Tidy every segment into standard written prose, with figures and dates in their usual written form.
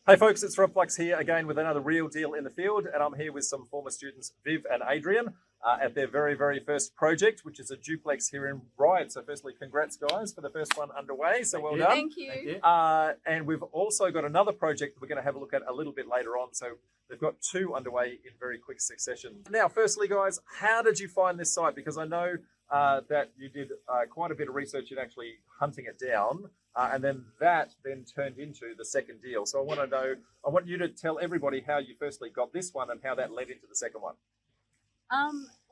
Hey folks, it's Duplex here again with another real deal in the field, and I'm here with some former students, Viv and Adrian, at their very first project, which is a duplex here in Ryde. So firstly, congrats guys for the first one underway, so well done. Thank you. And we've also got another project we're going to have a look at a little bit later on. So they've got two underway in very quick succession. Now, firstly guys, how did you find this site? Because I know that you did quite a bit of research in actually hunting it down. And then that turned into the second deal. So I want you to tell everybody how you firstly got this one and how that led into the second one.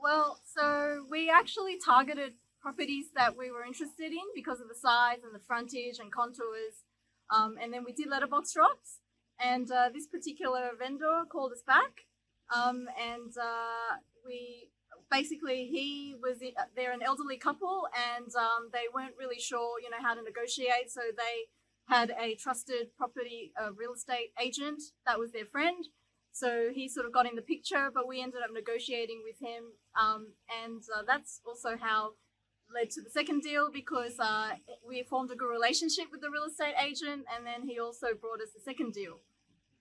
Well, so we actually targeted properties that we were interested in because of the size and the frontage and contours. And then we did letterbox drops. And this particular vendor called us back. They're an elderly couple, and they weren't really sure, how to negotiate. So they had a trusted property real estate agent that was their friend. So he sort of got in the picture, but we ended up negotiating with him. And that's also how led to the second deal, because we formed a good relationship with the real estate agent, and then he also brought us the second deal.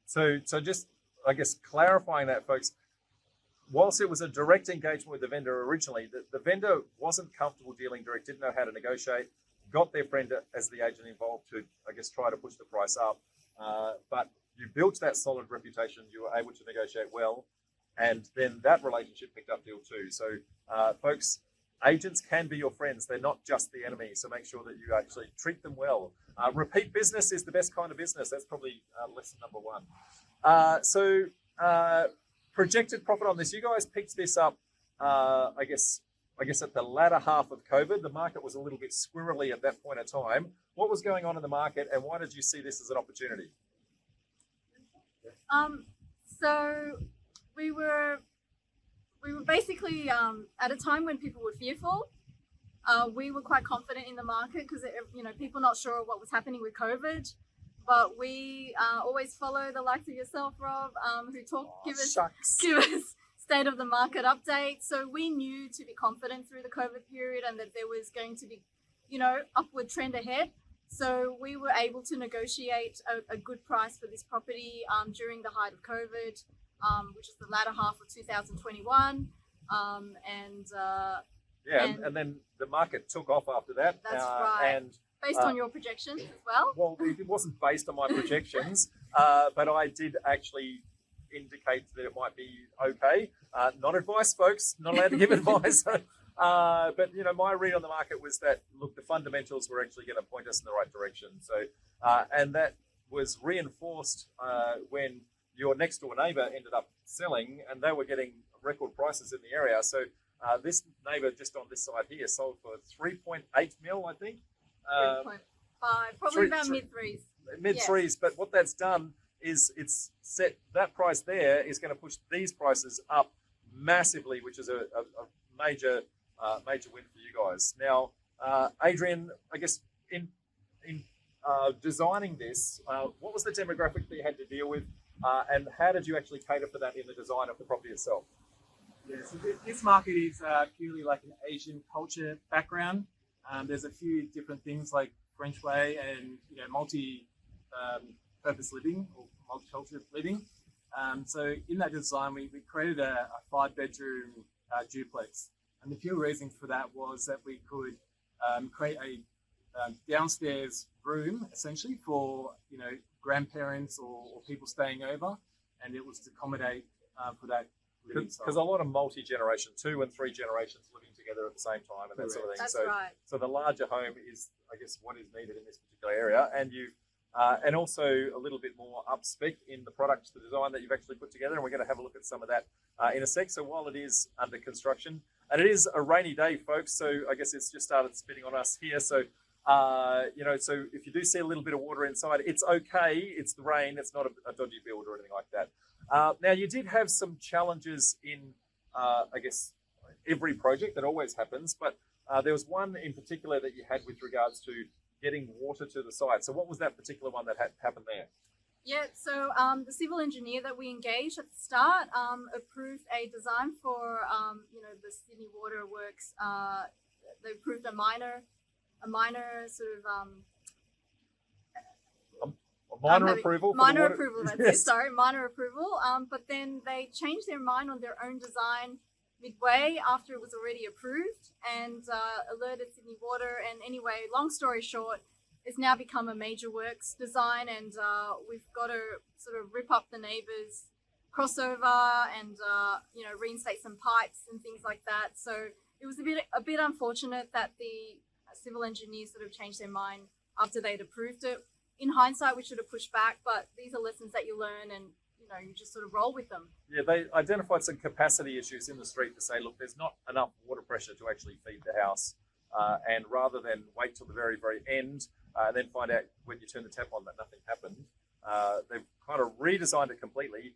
So just, I guess, clarifying that, folks, whilst it was a direct engagement with the vendor originally, the vendor wasn't comfortable dealing direct, didn't know how to negotiate, got their friend as the agent involved to, I guess, try to push the price up. But you built that solid reputation, you were able to negotiate well, and then that relationship picked up deal two. So, folks, agents can be your friends. They're not just the enemy, so make sure that you actually treat them well. Repeat business is the best kind of business. That's probably lesson number one. Projected profit on this, you guys picked this up, I guess at the latter half of COVID. The market was a little bit squirrely at that point in time. What was going on in the market, and why did you see this as an opportunity? So we were basically at a time when people were fearful. We were quite confident in the market because people not sure what was happening with COVID. But we always follow the likes of yourself, Rob, who give us state of the market update. So we knew to be confident through the COVID period and that there was going to be, upward trend ahead. So we were able to negotiate a good price for this property during the height of COVID, which is the latter half of 2021. And then the market took off after that. That's right. And based on your projections as well? Well, it wasn't based on my projections, but I did actually indicate that it might be okay. Not advice, folks. Not allowed to give advice. But, my read on the market was that, look, the fundamentals were actually going to point us in the right direction. So, and that was reinforced when your next door neighbour ended up selling, and they were getting record prices in the area. So this neighbour just on this side here sold for 3.8 mil, I think. 3.5, probably about mid-threes. Mid-threes, but what that's done is it's set, that price there is going to push these prices up massively, which is a major win for you guys. Now, Adrian, I guess in designing this, what was the demographic that you had to deal with, and how did you actually cater for that in the design of the property itself? Yeah, so this market is purely like an Asian culture background. There's a few different things like French way and multi-purpose living or multicultural living. So in that design, we created a 5-bedroom duplex, and the pure reason for that was that we could create a downstairs room essentially for grandparents or people staying over, and it was to accommodate for that. Because a lot of multi-generation, 2 and 3 generations living together at the same time and that sort of thing. That's right. So the larger home is, I guess, what is needed in this particular area, and also a little bit more up-spec in the product, the design that you've actually put together, and we're going to have a look at some of that in a sec. So while it is under construction, and it is a rainy day, folks, so I guess it's just started spitting on us here. So so if you do see a little bit of water inside, it's okay. It's the rain. It's not a dodgy build or anything like that. Now, you did have some challenges in, I guess, every project. That always happens, but there was one in particular that you had with regards to getting water to the site. So what was that particular one that had happened there? Yeah, so the civil engineer that we engaged at the start approved a design for, the Sydney Water Works. They approved a minor sort of Minor approval. Minor approval. That's it. Sorry, minor approval. But then they changed their mind on their own design midway after it was already approved, and alerted Sydney Water. And anyway, long story short, it's now become a major works design, and we've got to sort of rip up the neighbours' crossover and reinstate some pipes and things like that. So it was a bit unfortunate that the civil engineers sort of changed their mind after they'd approved it. In hindsight, we should have pushed back, but these are lessons that you learn, and you just sort of roll with them. Yeah, they identified some capacity issues in the street to say, look, there's not enough water pressure to actually feed the house, and rather than wait till the very, very end and then find out when you turn the tap on that nothing happened, they've kind of redesigned it completely,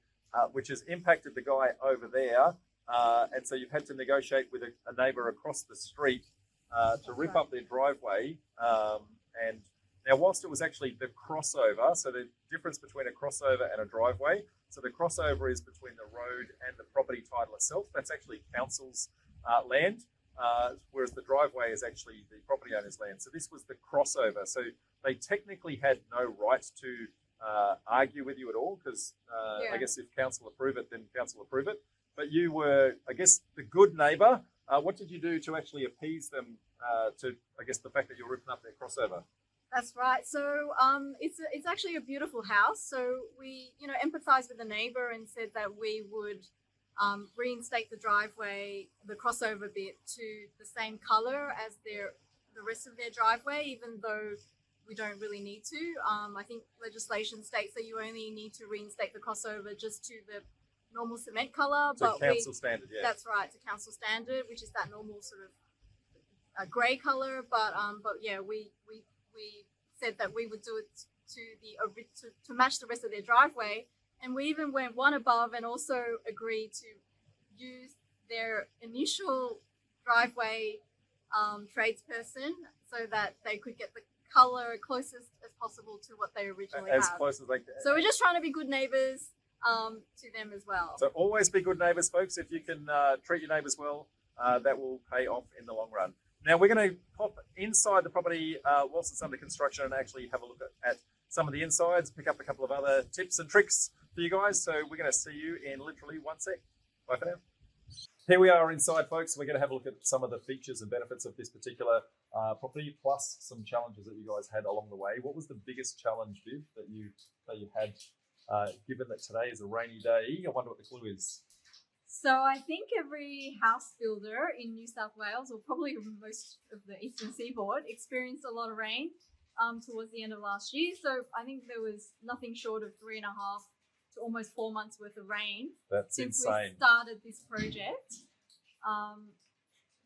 which has impacted the guy over there, and so you've had to negotiate with a neighbour across the street to rip up their driveway, and now, whilst it was actually the crossover, so the difference between a crossover and a driveway, so the crossover is between the road and the property title itself. That's actually council's land, whereas the driveway is actually the property owner's land. So this was the crossover. So they technically had no right to argue with you at all, because I guess if council approve it, then council approve it. But you were, I guess, the good neighbour. What did you do to actually appease them to, I guess, the fact that you're ripping up their crossover? That's right. So it's actually a beautiful house. So we, empathized with the neighbour and said that we would reinstate the driveway, the crossover bit, to the same colour as the rest of their driveway, even though we don't really need to. I think legislation states that you only need to reinstate the crossover just to the normal cement colour. To council standard, yeah. That's right, to council standard, which is that normal sort of grey colour. But yeah, we said that we would do it to match the rest of their driveway, and we even went one above and also agreed to use their initial driveway tradesperson so that they could get the colour closest as possible to what they originally as have. Close as they can. So we're just trying to be good neighbours to them as well. So always be good neighbours, folks. If you can treat your neighbours well, that will pay off in the long run. Now we're going to pop inside the property whilst it's under construction and actually have a look at some of the insides, pick up a couple of other tips and tricks for you guys. So we're going to see you in literally one sec. Bye for now. Here we are inside, folks. We're going to have a look at some of the features and benefits of this particular property, plus some challenges that you guys had along the way. What was the biggest challenge, Viv, that you had, given that today is a rainy day? I wonder what the clue is. So I think every house builder in New South Wales, or probably most of the eastern seaboard, experienced a lot of rain towards the end of last year. So I think there was nothing short of 3.5 to almost 4 months worth of rain since insane. We started this project.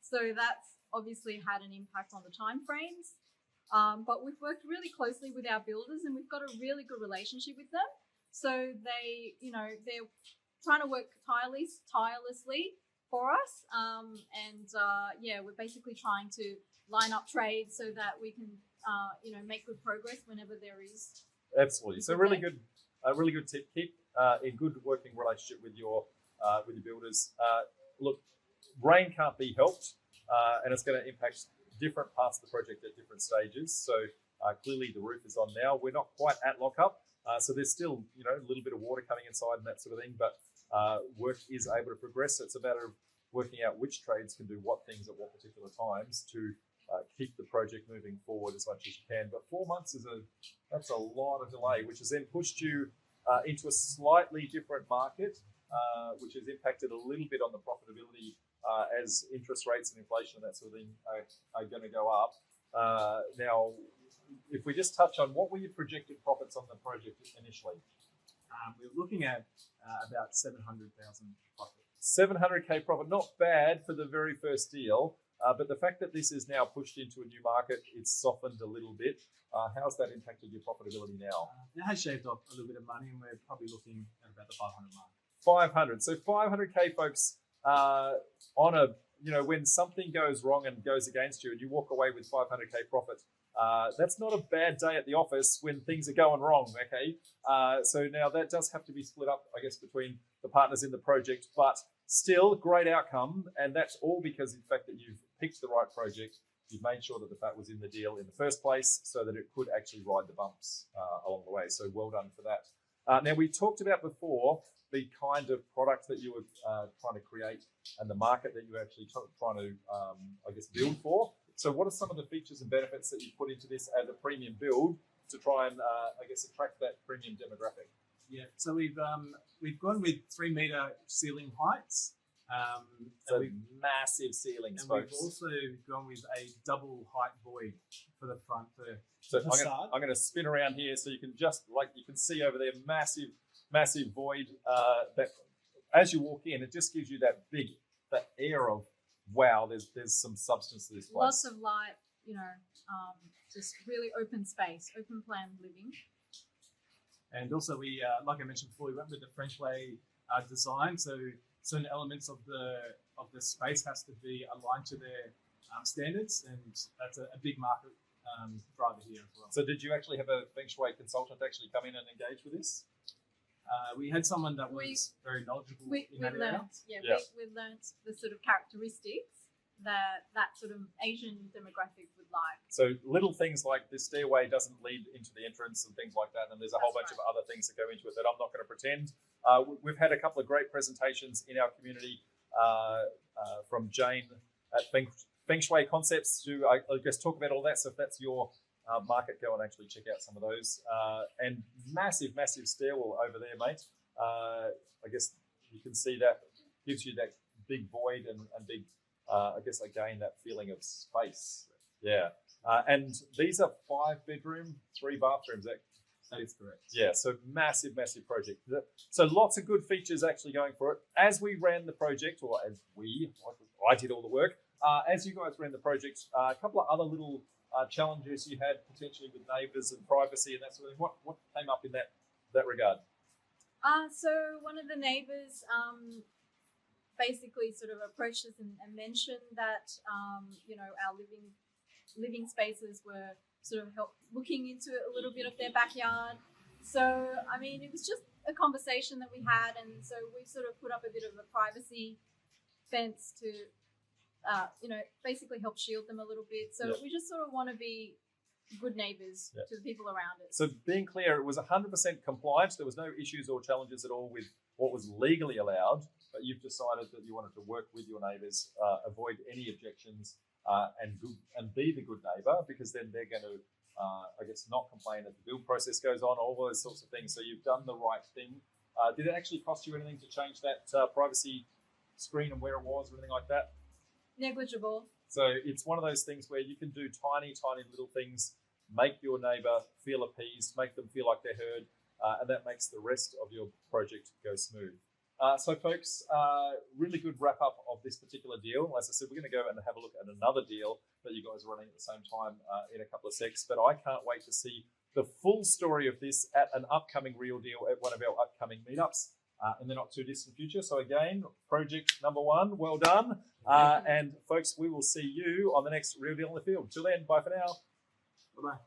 So that's obviously had an impact on the timeframes. But we've worked really closely with our builders, and we've got a really good relationship with them. So they, they're trying to work tirelessly for us, we're basically trying to line up trades so that we can make good progress whenever there is. Absolutely. So really good tip. Keep in good working relationship with your builders. Look, rain can't be helped, and it's going to impact different parts of the project at different stages. So clearly the roof is on now. We're not quite at lockup, so there's still a little bit of water coming inside and that sort of thing, but work is able to progress. So it's a matter of working out which trades can do what things at what particular times to keep the project moving forward as much as you can. But 4 months that's a lot of delay, which has then pushed you into a slightly different market, which has impacted a little bit on the profitability as interest rates and inflation and that sort of thing are going to go up. Now, if we just touch on what were your projected profits on the project initially? We're looking at about 700,000 profit. 700k profit, not bad for the very first deal, but the fact that this is now pushed into a new market, it's softened a little bit. How's that impacted your profitability now? It has shaved off a little bit of money, and we're probably looking at about the 500 mark. 500. So 500k, folks, on a, when something goes wrong and goes against you and you walk away with 500k profit, that's not a bad day at the office when things are going wrong, okay? So now that does have to be split up, I guess, between the partners in the project, but still great outcome. And that's all because of the fact that you've picked the right project You've made sure that the fat was in the deal in the first place so that it could actually ride the bumps along the way. So well done for that. Now, we talked about before the kind of product that you were trying to create and the market that you were actually trying to, I guess, build for. So what are some of the features and benefits that you put into this as a premium build to try and, I guess, attract that premium demographic? Yeah, so we've gone with 3 meter ceiling heights. So massive ceilings, and folks. we've also gone with a double height void for the front. So I'm going to spin around here so you can just, like you can see over there, massive void. That as you walk in, it just gives you that air of, wow, there's some substance to this place. Lots of light, just really open space, open plan living. And also we, like I mentioned before, we went with the French way design. So certain elements of the space has to be aligned to their standards, and that's a big market driver here as well. So did you actually have a Feng Shui consultant actually come in and engage with this? We had someone that was very knowledgeable in that area. We learned the sort of characteristics that sort of Asian demographic would like. So little things like this stairway doesn't lead into the entrance and things like that, and there's a whole bunch of other things that go into it that I'm not going to pretend. We've had a couple of great presentations in our community from Jane at Feng Shui Concepts to, I guess, talk about all that. So if that's your market, go and actually check out some of those. And massive stairwell over there, mate. I guess you can see that gives you that big void and big, I guess, again, that feeling of space. Yeah. And these are 5 bedroom, 3 bathrooms. That is correct. Yeah, so massive project. So lots of good features actually going for it. As we ran the project, or as I did all the work, as you guys ran the project, a couple of other little challenges you had potentially with neighbours and privacy and that sort of thing. What came up in that regard? So one of the neighbours basically sort of approached us and mentioned that our living spaces were sort of looking into a little bit of their backyard. So I mean, it was just a conversation that we had, and so we sort of put up a bit of a privacy fence to basically help shield them a little bit. So we just sort of want to be good neighbours to the people around us. So being clear, it was 100% compliant. There was no issues or challenges at all with what was legally allowed, but you've decided that you wanted to work with your neighbours, avoid any objections, and be the good neighbour, because then they're going to, I guess, not complain as the build process goes on, all those sorts of things. So you've done the right thing. Did it actually cost you anything to change that privacy screen and where it was or anything like that? Negligible. So it's one of those things where you can do tiny little things, make your neighbour feel appeased, make them feel like they're heard, and that makes the rest of your project go smooth. So folks, really good wrap up of this particular deal. As I said, we're going to go and have a look at another deal that you guys are running at the same time in a couple of secs, but I can't wait to see the full story of this at an upcoming Real Deal at one of our upcoming meetups in the not too distant future. So again, project number 1, well done. And folks, we will see you on the next Real Deal in the Field. Till then, bye for now. Bye-bye.